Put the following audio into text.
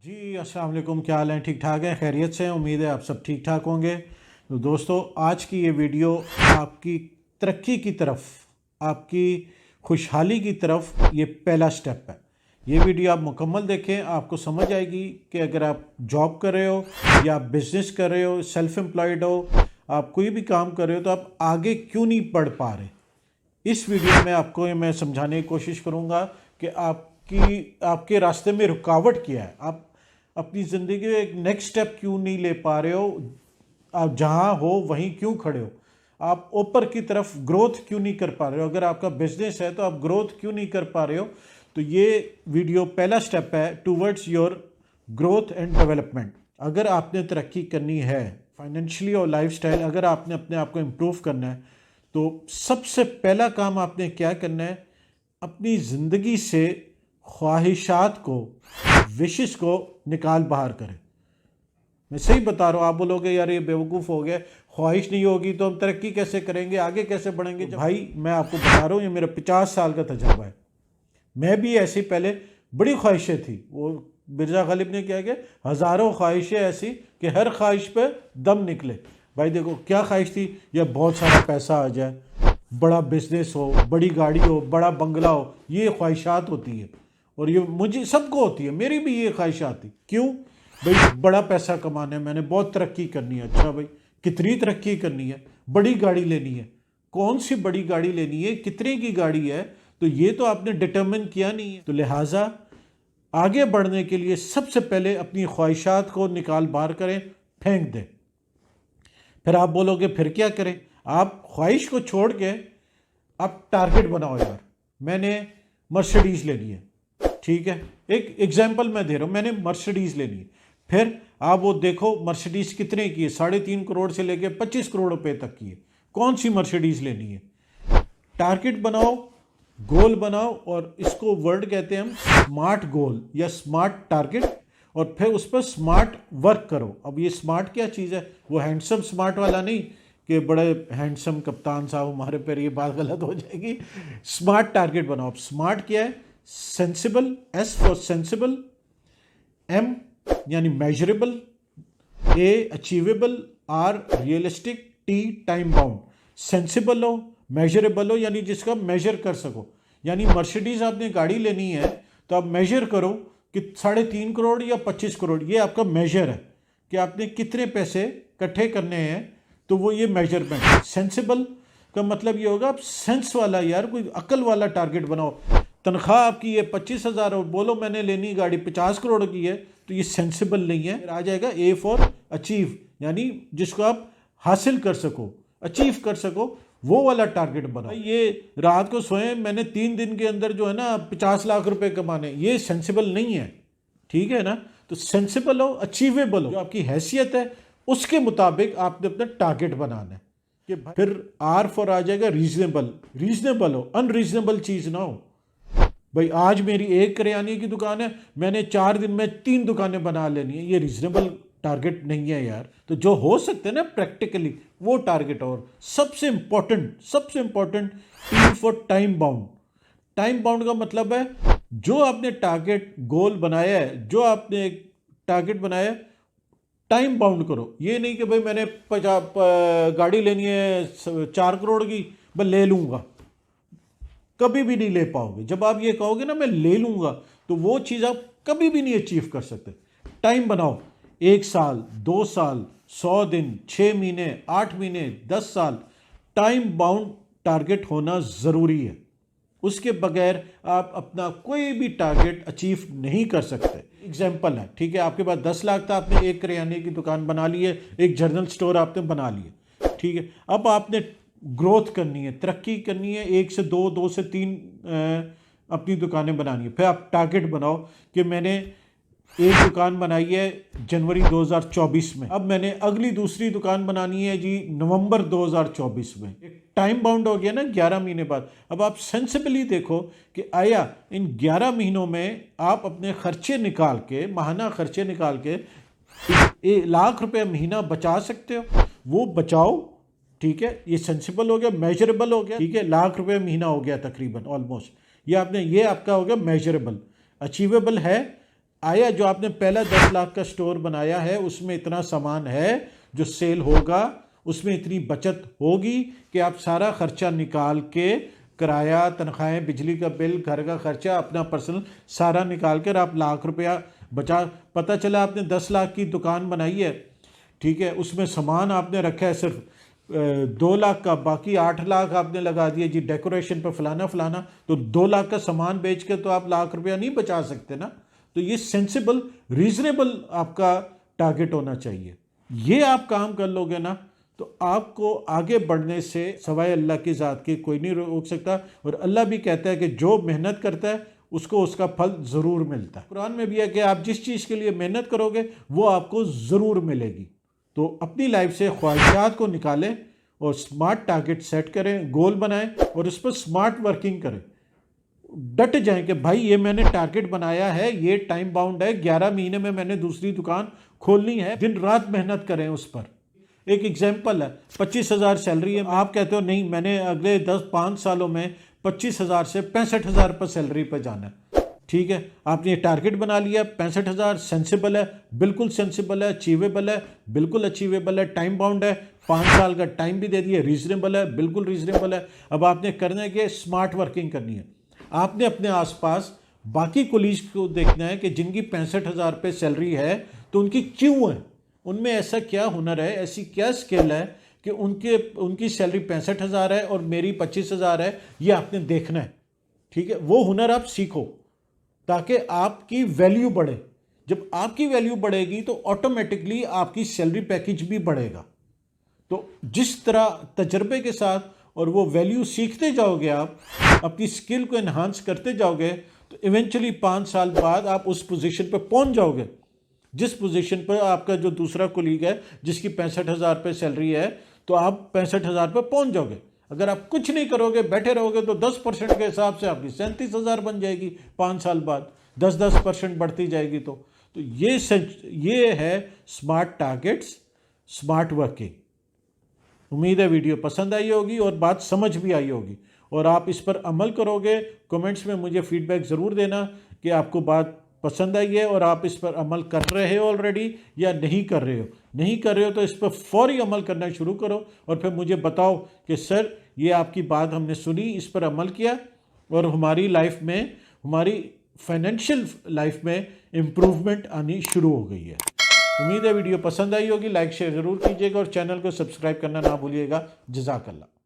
जी अस्सलाम वालेकुम, क्या हाल है? ठीक ठाक है, खैरियत से हैं? उम्मीद है आप सब ठीक ठाक होंगे। तो दोस्तों, आज की ये वीडियो आपकी तरक्की की तरफ, आपकी खुशहाली की तरफ ये पहला स्टेप है। ये वीडियो आप मुकम्मल देखें, आपको समझ आएगी कि अगर आप जॉब कर रहे हो या आप बिज़नेस कर रहे हो, सेल्फ एम्प्लॉयड हो, आप कोई भी काम कर रहे हो, तो आप आगे क्यों नहीं बढ़ पा रहे। इस वीडियो में आपको ये मैं समझाने की कोशिश करूँगा कि आपके रास्ते में रुकावट क्या है, आप अपनी ज़िंदगी में एक नेक्स्ट स्टेप क्यों नहीं ले पा रहे हो, आप जहाँ हो वहीं क्यों खड़े हो, आप ऊपर की तरफ ग्रोथ क्यों नहीं कर पा रहे हो। अगर आपका बिजनेस है तो आप ग्रोथ क्यों नहीं कर पा रहे हो। तो ये वीडियो पहला स्टेप है towards your growth and development. अगर आपने तरक्की करनी है फाइनेंशियली और लाइफस्टाइल, अगर आपने अपने आप को इम्प्रूव करना है, तो सबसे पहला काम आपने क्या करना है, अपनी ज़िंदगी से ख्वाहिशात को, विशेष को निकाल बाहर करें। मैं सही बता रहा हूँ, आप बोलोगे यार ये बेवकूफ़ हो गया, ख्वाहिश नहीं होगी तो हम तरक्की कैसे करेंगे, आगे कैसे बढ़ेंगे। तो भाई मैं आपको बता रहा हूँ, ये मेरा 50 साल का तजर्बा है। मैं भी ऐसी पहले बड़ी ख्वाहिशें थी, वो मिर्ज़ा गालिब ने क्या किया, हज़ारों ख्वाहिशें ऐसी कि हर ख्वाहिश पे दम निकले। भाई देखो क्या ख्वाहिश थी, या बहुत सारा पैसा आ जाए, बड़ा बिजनेस हो, बड़ी गाड़ी हो, बड़ा बंगला हो, ये ख्वाहिशात होती है। और ये मुझे सबको होती है, मेरी भी ये ख्वाहिशात थी। क्यों भाई, बड़ा पैसा कमाना है, मैंने बहुत तरक्की करनी है। अच्छा भाई, कितनी तरक्की करनी है, बड़ी गाड़ी लेनी है, कौन सी बड़ी गाड़ी लेनी है, कितने की गाड़ी है, तो ये तो आपने डिटर्मिन किया नहीं है। तो लिहाजा आगे बढ़ने के लिए सबसे पहले अपनी ख्वाहिशात को निकाल बाहर करें, फेंक दें। फिर आप बोलोगे फिर क्या करें, आप ख्वाहिश को छोड़ के आप टारगेट बनाओ। यार मैंने मर्सिडीज़ लेनी है, ठीक है, एक एग्जाम्पल मैं दे रहा हूँ, मैंने मर्सिडीज़ लेनी है। फिर आप वो देखो मर्सिडीज़ कितने की है, 3.5 करोड़ से लेके 25 करोड़ रुपए तक की है, कौन सी मर्सिडीज़ लेनी है। टारगेट बनाओ, गोल बनाओ, और इसको वर्ड कहते हैं हम स्मार्ट गोल या स्मार्ट टारगेट, और फिर उस पर स्मार्ट वर्क करो। अब ये स्मार्ट क्या चीज़ है, वो हैंडसम स्मार्ट वाला नहीं कि बड़े हैंडसम कप्तान साहब हमारे पर, ये बात गलत हो जाएगी। स्मार्ट टारगेट बनाओ। स्मार्ट क्या है, sensible, S for sensible, M यानी measurable, A achievable, R realistic, T time bound. Sensible हो, मेजरेबल हो, यानी जिसका मेजर कर सको। यानी मर्सिडीज आपने गाड़ी लेनी है तो आप मेजर करो कि 3.5 करोड़ या 25 करोड़, ये आपका मेजर है कि आपने कितने पैसे इकट्ठे करने हैं, तो वो ये मेजरमेंट है। सेंसिबल का मतलब ये होगा आप सेंस वाला, यार कोई अकल वाला टारगेट बनाओ। तनख्वाह आपकी ये 25,000 और बोलो मैंने लेनी गाड़ी 50 करोड़ की है, तो ये सेंसिबल नहीं है। आ जाएगा ए फॉर अचीव, यानी जिसको आप हासिल कर सको, अचीव कर सको, वो वाला टारगेट बनाओ। ये रात को सोए मैंने 3 दिन के अंदर जो है ना 50 लाख रुपए कमाने, ये सेंसिबल नहीं है, ठीक है ना। तो सेंसिबल हो, अचीवेबल हो, जो आपकी हैसियत है उसके मुताबिक आपने अपना टारगेट बनाना है। कि फिर आर फॉर आ जाएगा रीजनेबल। रीजनेबल हो, अनरीजनेबल चीज़ ना हो। भाई आज मेरी एक करियाने की दुकान है, मैंने 4 दिन में 3 दुकानें बना लेनी है, ये रीजनेबल टारगेट नहीं है यार। तो जो हो सकते हैं ना प्रैक्टिकली, वो टारगेट। और सबसे important T for time bound. Time bound का मतलब है जो आपने टारगेट गोल बनाया है, जो आपने एक टारगेट बनाया है, टाइम बाउंड करो। ये नहीं कि भाई मैंने गाड़ी लेनी है 4 करोड़ की, मैं ले लूँगा, कभी भी नहीं ले पाओगे। जब आप ये कहोगे ना मैं ले लूँगा, तो वो चीज़ आप कभी भी नहीं अचीव कर सकते। टाइम बनाओ, 1 साल, 2 साल, 100 दिन, 6 महीने, 8 महीने, 10 साल। टाइम बाउंड टारगेट होना ज़रूरी है, उसके बगैर आप अपना कोई भी टारगेट अचीव नहीं कर सकते। एग्जाम्पल है, ठीक है, आपके पास 10 लाख था, आपने एक करियाने की दुकान बना ली है, एक जनरल स्टोर आपने बना लिया, ठीक है। अब आपने ग्रोथ करनी है, तरक्की करनी है, 1 से 2, 2 से 3 अपनी दुकानें बनानी है। फिर आप टारगेट बनाओ कि मैंने एक दुकान बनाई है जनवरी 2024 में, अब मैंने अगली दूसरी दुकान बनानी है जी नवंबर 2024 में। एक टाइम बाउंड हो गया ना, 11 महीने बाद। अब आप सेंसिबली देखो कि आया इन 11 महीनों में आप अपने खर्चे निकाल के, माहाना खर्चे निकाल के 1 लाख रुपए महीना बचा सकते हो, वो बचाओ, ठीक है। ये सेंसिबल हो गया, मेजरेबल हो गया, ठीक है। 1 लाख रुपए महीना हो गया तकरीबन, ऑलमोस्ट। ये आपका हो गया मेजरेबल। अचीवेबल है आया जो आपने पहला 10 लाख का स्टोर बनाया है उसमें इतना सामान है जो सेल होगा, उसमें इतनी बचत होगी कि आप सारा खर्चा निकाल के, किराया, तनख्वाहें, बिजली का बिल, घर का खर्चा, अपना पर्सनल सारा निकाल कर आप लाख रुपया बचा। पता चला आपने 10 लाख की दुकान बनाई है, ठीक है, उसमें सामान आपने रखा है सिर्फ 2 लाख का, बाकी 8 लाख आपने लगा दिए जी डेकोरेशन पर फलाना फलाना, तो 2 लाख का सामान बेच के तो आप लाख रुपया नहीं बचा सकते ना। तो ये सेंसिबल, रीजनेबल आपका टारगेट होना चाहिए। ये आप काम कर लोगे ना तो आपको आगे बढ़ने से सवाए अल्लाह की ज़ात के कोई नहीं रोक सकता। और अल्लाह भी कहता है कि जो मेहनत करता है उसको उसका फल ज़रूर मिलता है। कुरान में भी है कि आप जिस चीज़ के लिए मेहनत करोगे वो आपको ज़रूर मिलेगी। तो अपनी लाइफ से ख्वाहिशात को निकालें और स्मार्ट टारगेट सेट करें, गोल बनाएं और उस पर स्मार्ट वर्किंग करें। डट जाएं कि भाई ये मैंने टारगेट बनाया है, ये टाइम बाउंड है, 11 महीने में मैंने दूसरी दुकान खोलनी है, दिन रात मेहनत करें उस पर। एक एग्जाम्पल है, 25,000 सैलरी है, आप कहते हो नहीं मैंने अगले 10-5 सालों में 25,000 से 65,000 पर सैलरी पर जाना है। ठीक है, आपने ये टारगेट बना लिया, 65,000 सेंसिबल है, बिल्कुल सेंसिबल है, अचीवेबल है, बिल्कुल अचीवेबल है, टाइम बाउंड है, 5 साल का टाइम भी दे दिया, रीजनेबल है, बिल्कुल रीजनेबल है। अब आपने करने के स्मार्ट वर्किंग करनी है। आपने अपने आसपास बाकी कोलीग्स को देखना है कि जिनकी 65,000 पे सैलरी है तो उनकी क्यों है, उनमें ऐसा क्या हुनर है, ऐसी क्या स्किल है कि उनकी सैलरी 65,000 है और मेरी 25,000 है। ये आपने देखना है, ठीक है, वो हुनर आप सीखो ताकि आपकी वैल्यू बढ़े। जब आपकी वैल्यू बढ़ेगी तो ऑटोमेटिकली आपकी सैलरी पैकेज भी बढ़ेगा। तो जिस तरह तजर्बे के साथ और वो वैल्यू सीखते जाओगे, आप अपनी स्किल को एनहांस करते जाओगे, तो इवेंचुअली 5 साल बाद आप उस पोजीशन पर पहुंच जाओगे जिस पोजीशन पर आपका जो दूसरा कोलीग है जिसकी 65,000 पे सैलरी है, तो आप 65,000 पर पहुंच जाओगे। अगर आप कुछ नहीं करोगे, बैठे रहोगे, तो 10% के हिसाब से आपकी 37,000 बन जाएगी 5 साल बाद, 10% बढ़ती जाएगी। तो ये है स्मार्ट टारगेट्स, स्मार्ट वर्किंग। उम्मीद है वीडियो पसंद आई होगी और बात समझ भी आई होगी और आप इस पर अमल करोगे। कमेंट्स में मुझे फीडबैक ज़रूर देना कि आपको बात पसंद आई है और आप इस पर अमल कर रहे हो ऑलरेडी या नहीं कर रहे हो। नहीं कर रहे हो तो इस पर फौरी अमल करना शुरू करो और फिर मुझे बताओ कि सर ये आपकी बात हमने सुनी, इस पर अमल किया और हमारी लाइफ में, हमारी फाइनेंशियल लाइफ में इम्प्रूवमेंट आनी शुरू हो गई है। उम्मीद है वीडियो पसंद आई होगी। लाइक शेयर ज़रूर कीजिएगा और चैनल को सब्सक्राइब करना ना भूलिएगा। जज़ाकल्लाह।